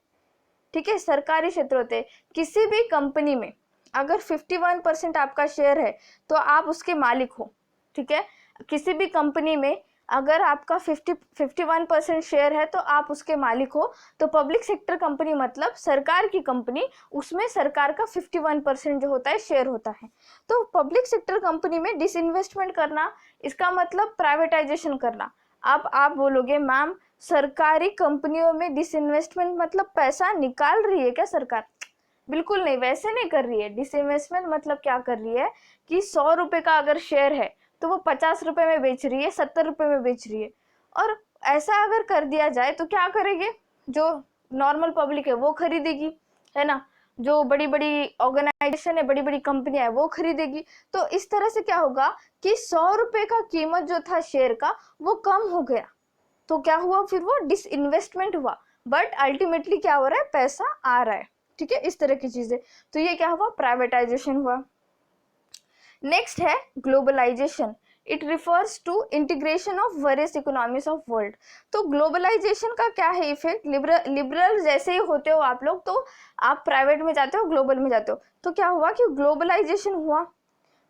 ठीक है, सरकारी क्षेत्र होते हैं। किसी भी कंपनी में अगर 51% आपका शेयर है तो आप उसके मालिक हो। ठीक है, किसी भी कंपनी में अगर आपका 51% शेयर है तो आप उसके मालिक हो। तो पब्लिक सेक्टर कंपनी मतलब सरकार की कंपनी, उसमें सरकार का 51% जो होता है शेयर होता है। तो पब्लिक सेक्टर कंपनी में डिसइन्वेस्टमेंट करना, इसका मतलब प्राइवेटाइजेशन करना। आप बोलोगे मैम सरकारी कंपनियों में डिसइन्वेस्टमेंट मतलब पैसा निकाल रही है क्या सरकार? बिल्कुल नहीं, वैसे नहीं कर रही है। डिसइन्वेस्टमेंट मतलब क्या कर रही है कि 100 रुपए का अगर शेयर है तो वो 50 रुपए में बेच रही है, 70 रुपए में बेच रही है। और ऐसा अगर कर दिया जाए तो क्या करेंगे, जो नॉर्मल पब्लिक है वो खरीदेगी, है ना, जो बड़ी बड़ी ऑर्गेनाइजेशन है, बड़ी बड़ी कंपनियां है वो खरीदेगी। तो इस तरह से क्या होगा कि 100 रुपए का कीमत जो था शेयर का वो कम हो गया। तो क्या हुआ, फिर वो डिसइन्वेस्टमेंट हुआ, बट अल्टीमेटली क्या हो रहा है, पैसा आ रहा है। ठीक है, इस तरह की चीजें। तो ये क्या हुआ, प्राइवेटाइजेशन हुआ। नेक्स्ट है globalisation. It refers to integration of various economies of world. तो ग्लोबलाइजेशन का क्या है इफेक्ट, लिबरल जैसे ही होते हो आप लोग, तो आप प्राइवेट में जाते हो, ग्लोबल में जाते हो। तो क्या हुआ कि ग्लोबलाइजेशन हुआ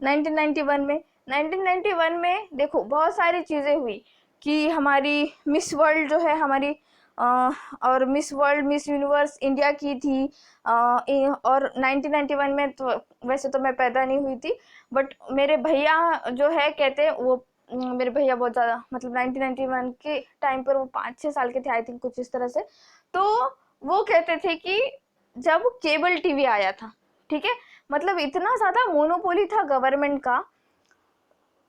1991 में। 1991 में देखो बहुत सारी चीज़ें हुई कि हमारी मिस वर्ल्ड जो है हमारी और miss world, miss universe India की थी। और 1991 में तो वैसे तो मैं पैदा नहीं हुई थी, बट मेरे भैया जो है कहते हैं वो, मेरे भैया बहुत ज़्यादा, मतलब 1991 के टाइम पर वो 5-6 साल के थे आई थिंक, कुछ इस तरह से। तो वो कहते थे कि जब केबल टीवी आया था, ठीक है, मतलब इतना ज़्यादा मोनोपोली था गवर्नमेंट का।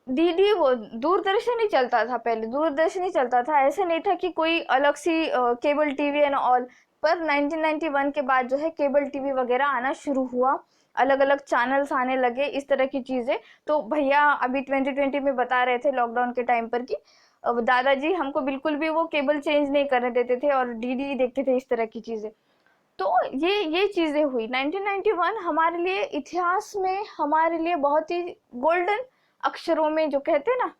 डीडी वो दूरदर्शन ही चलता था, पहले दूरदर्शन ही चलता था, ऐसे नहीं था कि कोई अलग सी केबल टीवी एंड ऑल। पर 1991 के बाद जो है केबल टीवी वगैरह आना शुरू हुआ, अलग अलग चैनल्स आने लगे, इस तरह की चीज़ें। तो भैया अभी 2020 में बता रहे थे लॉकडाउन के टाइम पर कि दादाजी हमको बिल्कुल भी वो केबल चेंज नहीं करने देते थे और डीडी देखते थे, इस तरह की चीज़ें। तो ये चीज़ें हुई। 1991 हमारे लिए इतिहास में, हमारे लिए बहुत ही गोल्डन अक्षरों में, जो कहते हैं ना,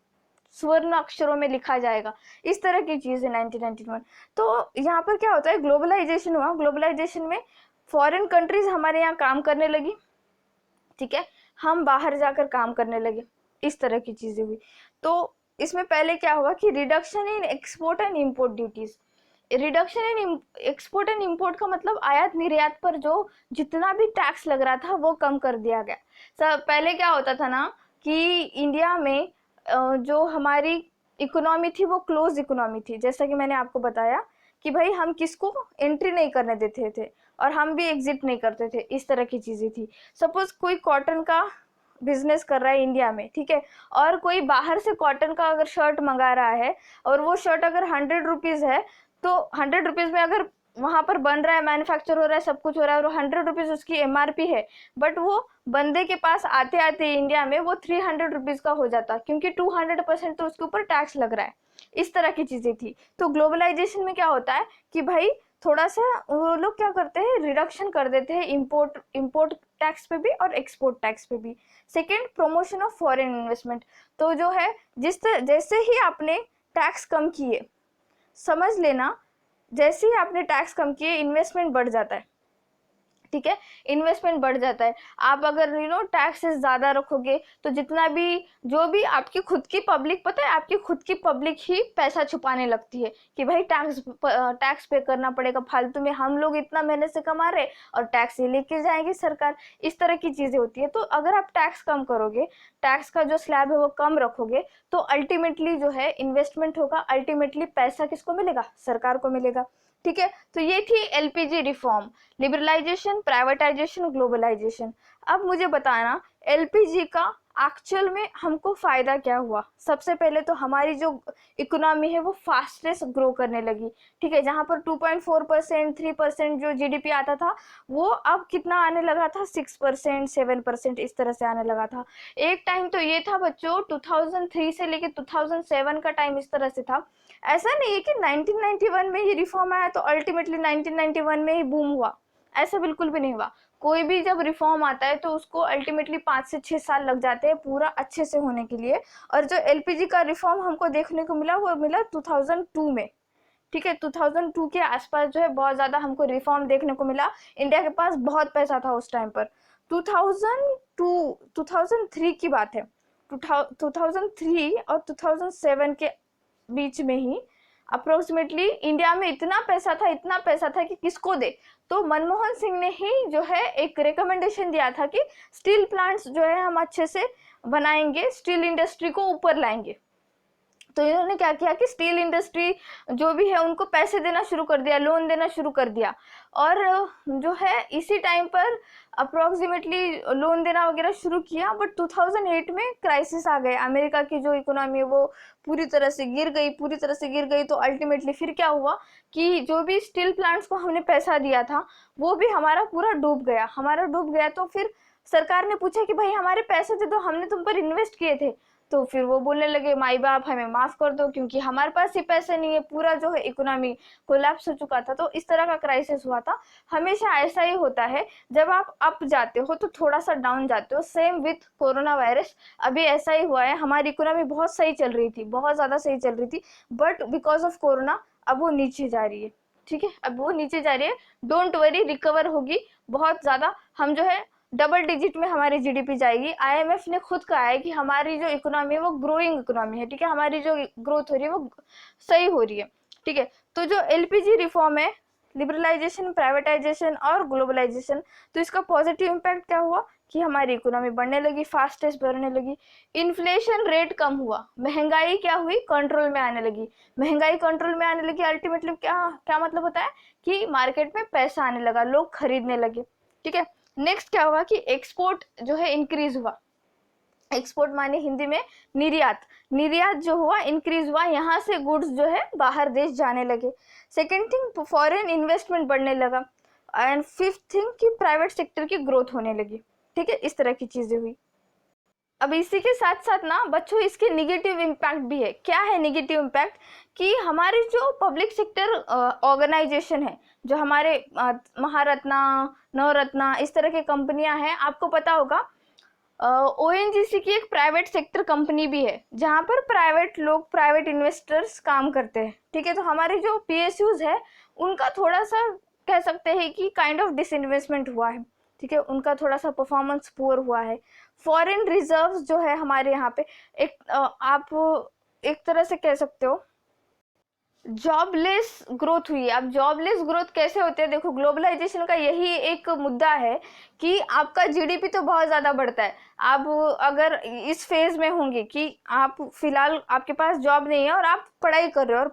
स्वर्ण अक्षरों में लिखा जाएगा, इस तरह की चीज़ है 1991। तो यहाँ पर क्या होता है, ग्लोबलाइजेशन हुआ। ग्लोबलाइजेशन में फॉरेन कंट्रीज हमारे यहाँ काम करने लगी, ठीक है, हम बाहर जाकर काम करने लगे, इस तरह की चीज़ें हुई। तो इसमें पहले क्या हुआ कि reduction in export and import duties. Reduction in export and import का मतलब आयात निर्यात पर जो जितना भी टैक्स लग रहा था वो कम कर दिया गया। सब पहले क्या होता था ना कि इंडिया में जो हमारी इकोनॉमी थी वो क्लोज इकोनॉमी थी, जैसा कि मैंने आपको बताया कि भाई हम किसको एंट्री नहीं करने देते थे और हम भी एग्जिट नहीं करते थे, इस तरह की चीज़ें थी। सपोज कोई कॉटन का बिजनेस कर रहा है इंडिया में, ठीक है, और कोई बाहर से कॉटन का अगर शर्ट मंगा रहा है और वो शर्ट अगर 100 रुपीज़ है, तो 100 रुपीज़ में अगर वहाँ पर बन रहा है, मैन्युफैक्चर हो रहा है, सब कुछ हो रहा है, और 100 रुपीज़ उसकी MRP है, बट वो बंदे के पास आते आते इंडिया में वो 300 रुपीज़ का हो जाता, क्योंकि 200% तो उसके ऊपर टैक्स लग रहा है, इस तरह की चीज़ें थी। तो ग्लोबलाइजेशन में क्या होता है कि भाई थोड़ा सा वो लोग क्या करते हैं, रिडक्शन कर देते हैं इम्पोर्ट टैक्स पे भी और एक्सपोर्ट टैक्स पे भी। Second, promotion of foreign investment. तो जो है जैसे ही आपने टैक्स कम किए, समझ लेना, जैसे ही आपने टैक्स कम किए इन्वेस्टमेंट बढ़ जाता है, ठीक है, इन्वेस्टमेंट बढ़ जाता है। आप अगर टैक्सेस ज़्यादा रखोगे तो जितना भी जो भी आपकी खुद की पब्लिक, पता है आपकी खुद की पब्लिक ही पैसा छुपाने लगती है कि भाई टैक्स पे करना पड़ेगा फालतू में, हम लोग इतना मेहनत से कमा रहे और टैक्स ये लेके जाएगी सरकार, इस तरह की चीज़ें होती है। तो अगर आप टैक्स कम करोगे, टैक्स का जो स्लैब है वो कम रखोगे, तो अल्टीमेटली जो है इन्वेस्टमेंट होगा, अल्टीमेटली पैसा किसको मिलेगा, सरकार को मिलेगा, ठीक है। तो ये थी LPG reform, liberalisation, privatisation, globalisation. अब मुझे बताना LPG का एक्चुअल में हमको फायदा क्या हुआ। सबसे पहले तो हमारी जो इकोनॉमी है वो फास्टेस्ट ग्रो करने लगी, ठीक है, जहाँ पर 2.4%, 3% जो GDP आता था, वो अब कितना आने लगा था, 6%, 7%, इस तरह से आने लगा था। एक टाइम तो ये था बच्चों, 2003 से लेके 2007 का टाइम इस तरह से था। ऐसा नहीं है कि 1991 में ये रिफॉर्म आया तो अल्टीमेटली 1991 में ही बूम हुआ, ऐसा बिल्कुल भी नहीं हुआ। कोई भी जब रिफॉर्म आता है तो उसको अल्टीमेटली 5 से 6 साल लग जाते हैं पूरा अच्छे से होने के लिए। और जो LPG का रिफॉर्म हमको देखने को मिला वो मिला 2002 में, ठीक है, 2002 के आसपास जो है बहुत ज़्यादा हमको रिफॉर्म देखने को मिला। इंडिया के पास बहुत पैसा था उस टाइम पर। 2003 की बात है, 2003 और 2007 के बीच में ही अप्रोक्सीमेटली इंडिया में इतना पैसा था कि किसको दे। तो मनमोहन सिंह ने ही जो है एक रिकमेंडेशन दिया था कि स्टील प्लांट्स जो है हम अच्छे से बनाएंगे, स्टील इंडस्ट्री को ऊपर लाएंगे। तो इन्होंने क्या किया कि स्टील इंडस्ट्री जो भी है उनको पैसे देना शुरू कर दिया, लोन देना शुरू कर दिया। और जो है इसी टाइम पर अप्रोक्सीमेटली लोन देना वगैरह शुरू किया। बट 2008 में क्राइसिस आ गए, अमेरिका की जो इकोनॉमी है वो पूरी तरह से गिर गई। तो अल्टीमेटली फिर क्या हुआ कि जो भी स्टील प्लांट्स को हमने पैसा दिया था वो भी हमारा पूरा डूब गया। तो फिर सरकार ने पूछा कि भाई हमारे पैसे दे दो, हमने तुम पर इन्वेस्ट किए थे। तो फिर वो बोलने लगे माई बाप हमें माफ कर दो, क्योंकि हमारे पास ही पैसे नहीं है, पूरा जो है इकोनॉमी कोलैप्स हो चुका था। तो इस तरह का क्राइसिस हुआ था। हमेशा ऐसा ही होता है, जब आप अप जाते हो तो थोड़ा सा डाउन जाते हो। सेम विथ कोरोना वायरस, अभी ऐसा ही हुआ है। हमारी इकोनॉमी बहुत सही चल रही थी, बहुत ज्यादा सही चल रही थी, बट बिकॉज ऑफ कोरोना अब वो नीचे जा रही है। ठीक है, अब वो नीचे जा रही है। डोंट वरी, रिकवर होगी बहुत ज्यादा। हम जो है डबल डिजिट में हमारी जीडीपी जाएगी। आईएमएफ ने खुद कहा है कि हमारी जो इकोनॉमी है वो ग्रोइंग इकोनॉमी है। ठीक है, हमारी जो ग्रोथ हो रही है वो सही हो रही है। ठीक है, तो जो एलपीजी रिफॉर्म है, लिबरलाइजेशन, प्राइवेटाइजेशन और ग्लोबलाइजेशन, तो इसका पॉजिटिव इम्पैक्ट क्या हुआ कि हमारी इकोनॉमी बढ़ने लगी, फास्टेस्ट बढ़ने लगी। इन्फ्लेशन रेट कम हुआ, महंगाई क्या हुई, कंट्रोल में आने लगी। महंगाई कंट्रोल में आने लगी, अल्टीमेटली क्या क्या मतलब होता है कि मार्केट में पैसा आने लगा, लोग खरीदने लगे। ठीक है, नेक्स्ट क्या हुआ कि एक्सपोर्ट जो है इंक्रीज हुआ। एक्सपोर्ट माने हिंदी में निर्यात जो हुआ, इंक्रीज हुआ। यहाँ से गुड्स जो है बाहर देश जाने लगे। सेकेंड थिंग, फॉरेन इन्वेस्टमेंट बढ़ने लगा। एंड फिफ्थ थिंग कि प्राइवेट सेक्टर की ग्रोथ होने लगी। ठीक है, इस तरह की चीजें हुई। अब इसी के साथ साथ ना बच्चों, इसके निगेटिव इम्पैक्ट भी है। क्या है निगेटिव इम्पैक्ट कि हमारे जो पब्लिक सेक्टर ऑर्गेनाइजेशन है, जो हमारे महारत्ना, नवरत्ना, इस तरह की कंपनियां हैं, आपको पता होगा ओएनजीसी की एक प्राइवेट सेक्टर कंपनी भी है, जहां पर प्राइवेट लोग, प्राइवेट इन्वेस्टर्स काम करते हैं। ठीक है, तो हमारे जो पीएसयूज है उनका थोड़ा सा कह सकते हैं कि काइंड ऑफ डिसइन्वेस्टमेंट हुआ है। ठीक है, उनका थोड़ा सा परफॉर्मेंस पुअर हुआ है। फॉरेन रिजर्व्स जो है हमारे यहाँ पे आप एक तरह से कह सकते हो जॉबलेस ग्रोथ हुई है। अब जॉबलेस ग्रोथ कैसे होते हैं, देखो ग्लोबलाइजेशन का यही एक मुद्दा है कि आपका जीडीपी तो बहुत ज्यादा बढ़ता है। आप अगर इस फेज में होंगे कि आप फिलहाल आपके पास जॉब नहीं है और आप पढ़ाई कर रहे हो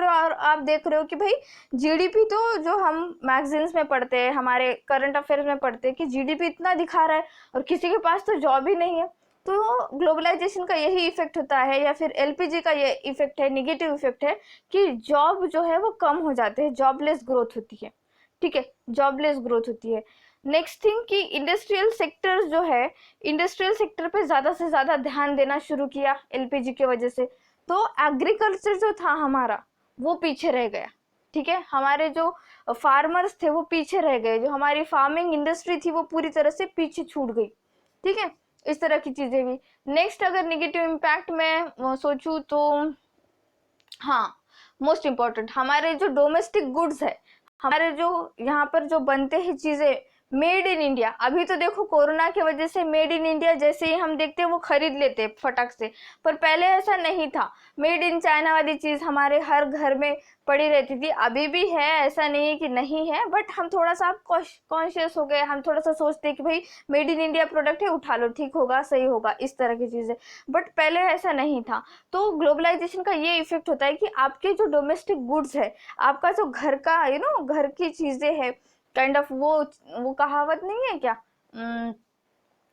और आप देख रहे हो कि भाई जीडीपी तो जो हम मैगजीन्स में पढ़ते हैं, हमारे करंट अफेयर्स में पढ़ते हैं कि जीडीपी इतना दिखा रहा है और किसी के पास तो जॉब ही नहीं है। तो ग्लोबलाइजेशन का यही इफेक्ट होता है, या फिर एलपीजी का ये इफेक्ट है, निगेटिव इफेक्ट है कि जॉब जो है वो कम हो जाते हैं, जॉबलेस ग्रोथ होती है। ठीक है, जॉबलेस ग्रोथ होती है। नेक्स्ट थिंग कि इंडस्ट्रियल सेक्टर जो है, इंडस्ट्रियल सेक्टर पे ज्यादा से ज्यादा ध्यान देना शुरू किया एलपीजी की वजह से। तो एग्रीकल्चर जो था हमारा वो पीछे रह गया। ठीक है, हमारे जो फार्मर्स थे वो पीछे रह गए, जो हमारी फार्मिंग इंडस्ट्री थी वो पूरी तरह से पीछे छूट गई। ठीक है, इस तरह की चीजें भी। नेक्स्ट अगर निगेटिव इम्पैक्ट में सोचूं तो हाँ, मोस्ट इम्पोर्टेंट हमारे जो डोमेस्टिक गुड्स है, हमारे जो यहाँ पर जो बनते हैं चीजें मेड इन इंडिया। अभी तो देखो कोरोना की वजह से मेड इन इंडिया जैसे ही हम देखते हैं वो खरीद लेते हैं फटक से, पर पहले ऐसा नहीं था। मेड इन चाइना वाली चीज हमारे हर घर में पड़ी रहती थी, अभी भी है, ऐसा नहीं है कि नहीं है, बट हम थोड़ा सा कॉन्शियस हो गए, हम थोड़ा सा सोचते हैं कि भाई मेड इन इंडिया प्रोडक्ट है, उठा लो, ठीक होगा, सही होगा, इस तरह की चीजें। बट पहले ऐसा नहीं था। तो ग्लोबलाइजेशन का ये इफेक्ट होता है कि आपके जो डोमेस्टिक गुड्स है, आपका जो घर का घर की चीजें है, काइंड ऑफ वो कहावत नहीं है क्या,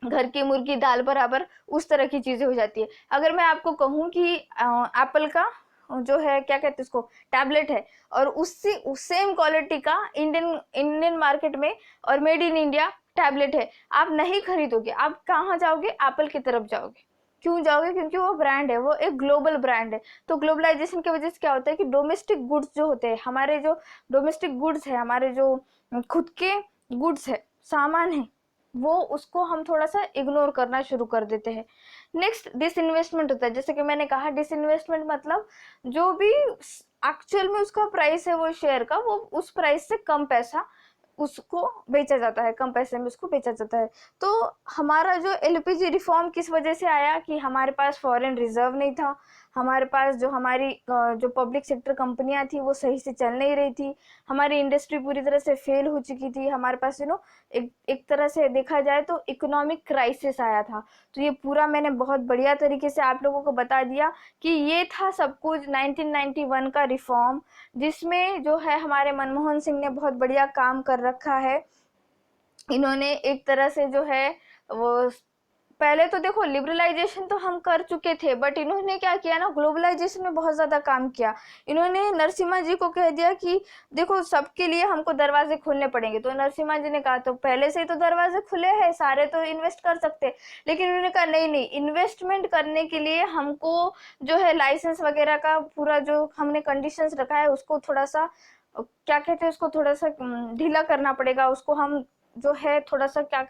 घर की मुर्गी दाल बराबर, उस तरह की चीजें हो जाती है। अगर मैं आपको कहूँ कि एप्पल का जो है क्या कहते हैं उसको, टैबलेट है, और उससे सेम क्वालिटी का इंडियन मार्केट में और मेड इन इंडिया टैबलेट है, आप नहीं खरीदोगे। आप कहाँ जाओगे, एप्पल की तरफ जाओगे। क्यों जाओगे? क्योंकि वो ब्रांड है, वो एक ग्लोबल ब्रांड है। तो ग्लोबलाइजेशन की वजह से क्या होता है कि डोमेस्टिक गुड्स जो होते हैं, हमारे जो डोमेस्टिक गुड्स है, हमारे जो खुद के गुड्स है, सामान है, वो उसको हम थोड़ा सा इग्नोर करना शुरू कर देते हैं। नेक्स्ट डिसइन्वेस्टमेंट होता है। जैसे कि मैंने कहा, डिसइन्वेस्टमेंट मतलब जो भी एक्चुअल में उसका प्राइस है वो शेयर का, वो उस प्राइस से कम पैसा उसको बेचा जाता है, कम पैसे में उसको बेचा जाता है। तो हमारा जो एलपीजी रिफॉर्म किस वजह से आया कि हमारे पास फॉरेन रिजर्व नहीं था, हमारे पास जो हमारी जो पब्लिक सेक्टर कंपनियां थी वो सही से चल नहीं रही थी, हमारी इंडस्ट्री पूरी तरह से फेल हो चुकी थी, हमारे पास एक तरह से देखा जाए तो इकोनॉमिक क्राइसिस आया था। तो ये पूरा मैंने बहुत बढ़िया तरीके से आप लोगों को बता दिया कि ये था सब कुछ 1991 का रिफॉर्म, जिसमें जो है हमारे मनमोहन सिंह ने बहुत बढ़िया काम कर रखा है। इन्होंने एक तरह से जो है वो पहले तो देखो लिबरलाइजेशन तो हम कर चुके थे, बट इन्होंने क्या किया ना, ग्लोबलाइजेशन में बहुत ज्यादा काम किया। इन्होंने नरसिम्हा जी को कह दिया कि देखो सबके लिए हमको दरवाजे खोलने पड़ेंगे। तो नरसिम्हा जी ने कहा तो पहले से ही तो दरवाजे खुले हैं, सारे तो इन्वेस्ट कर सकते। लेकिन उन्होंने कहा नहीं नहीं, इन्वेस्टमेंट करने के लिए हमको जो है लाइसेंस वगैरह का पूरा जो हमने कंडीशंस रखा है उसको थोड़ा सा क्या कहते हैं, उसको थोड़ा सा ढीला करना पड़ेगा। उसको हम जो है थोड़ा सा क्या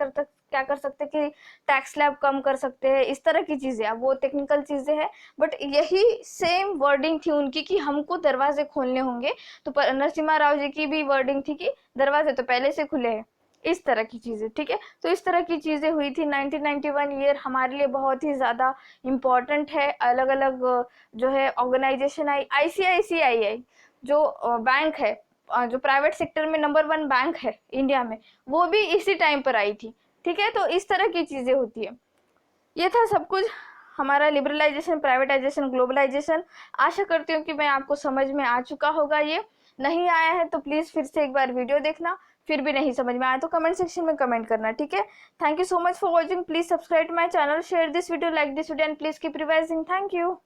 कर सकते कि टैक्स स्लैब कम कर सकते हैं, इस तरह की चीजें। अब वो टेक्निकल चीजें हैं, बट यही सेम वर्डिंग थी उनकी कि हमको दरवाजे खोलने होंगे। तो नरसिम्हा राव जी की भी वर्डिंग थी कि दरवाजे तो पहले से खुले हैं, इस तरह की चीजें। ठीक है, तो इस तरह की चीजें हुई थी। 1991 ईयर हमारे लिए बहुत ही ज्यादा इम्पोर्टेंट है। अलग अलग जो है ऑर्गेनाइजेशन आई, ICICI जो बैंक है, जो प्राइवेट सेक्टर में नंबर 1 बैंक है इंडिया में, वो भी इसी टाइम पर आई थी। ठीक है, तो इस तरह की चीजें होती है। ये था सब कुछ हमारा लिबरलाइजेशन, प्राइवेटाइजेशन, ग्लोबलाइजेशन। आशा करती हूँ कि मैं आपको समझ में आ चुका होगा। ये नहीं आया है तो प्लीज फिर से एक बार वीडियो देखना, फिर भी नहीं समझ में आया तो कमेंट सेक्शन में कमेंट करना। ठीक है, thank you so much for watching. Please subscribe my channel, share this video, like this video and please keep revising. Thank you.